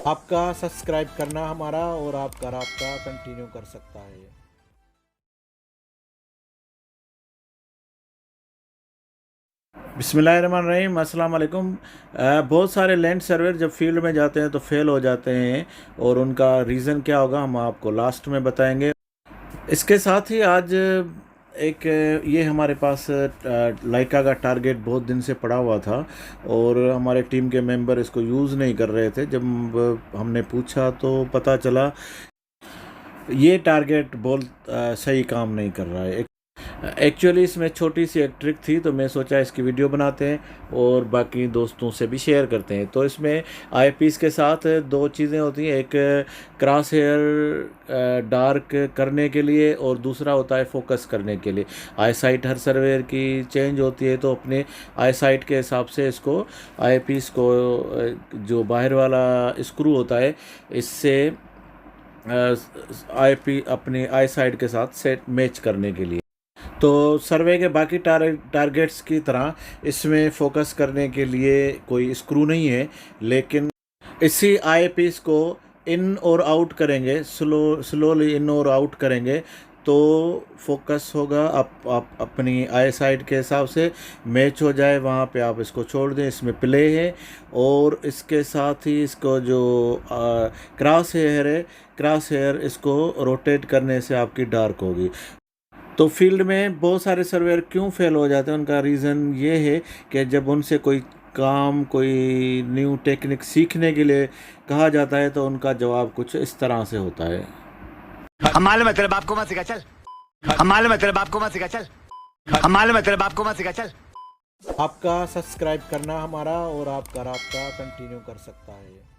आपका सब्सक्राइब करना हमारा और आपका राब्ता कंटिन्यू कर सकता है। बिस्मिल्लाहिर्रहमानिर्रहीम, अस्सलाम वालेकुम। बहुत सारे लैंड सर्वेयर जब फील्ड में जाते हैं तो फेल हो जाते हैं और उनका रीज़न क्या होगा हम आपको लास्ट में बताएंगे। इसके साथ ही आज एक ये हमारे पास लाइका का टारगेट बहुत दिन से पड़ा हुआ था और हमारे टीम के मेंबर इसको यूज़ नहीं कर रहे थे। जब हमने पूछा तो पता चला ये टारगेट बहुत सही काम नहीं कर रहा है। एक्चुअली इसमें छोटी सी एक ट्रिक थी तो मैं सोचा इसकी वीडियो बनाते हैं और बाकी दोस्तों से भी शेयर करते हैं। तो इसमें आई पीस के साथ दो चीज़ें होती हैं, एक क्रॉस हेयर डार्क करने के लिए और दूसरा होता है फोकस करने के लिए। आई साइट हर सर्वेयर की चेंज होती है तो अपने आई साइट के हिसाब से इसको आई पीस को जो बाहर वाला स्क्रू होता है इससे आई पी अपनी आई साइड के साथ सेट मैच करने के लिए। तो सर्वे के बाकी टारगेट्स की तरह इसमें फोकस करने के लिए कोई स्क्रू नहीं है, लेकिन इसी आई पीस को इन और आउट करेंगे, स्लोली इन और आउट करेंगे तो फोकस होगा। आप अपनी आई साइड के हिसाब से मैच हो जाए वहाँ पे आप इसको छोड़ दें। इसमें प्ले है और इसके साथ ही इसको जो क्रॉस हेयर है, क्रॉस हेयर इसको रोटेट करने से आपकी डार्क होगी। तो फील्ड में बहुत सारे सर्वेयर क्यों फेल हो जाते हैं, उनका रीज़न ये है कि जब उनसे कोई काम, कोई न्यू टेक्निक सीखने के लिए कहा जाता है तो उनका जवाब कुछ इस तरह से होता है। हम मालूम है तेरे बाप को मत सिखा चल, हम मालूम है तेरे बाप को मत सिखा चल, हम मालूम है तेरे बाप को मत सिखा चल। आपका सब्सक्राइब करना हमारा और आपका राब्ता कंटिन्यू कर सकता है।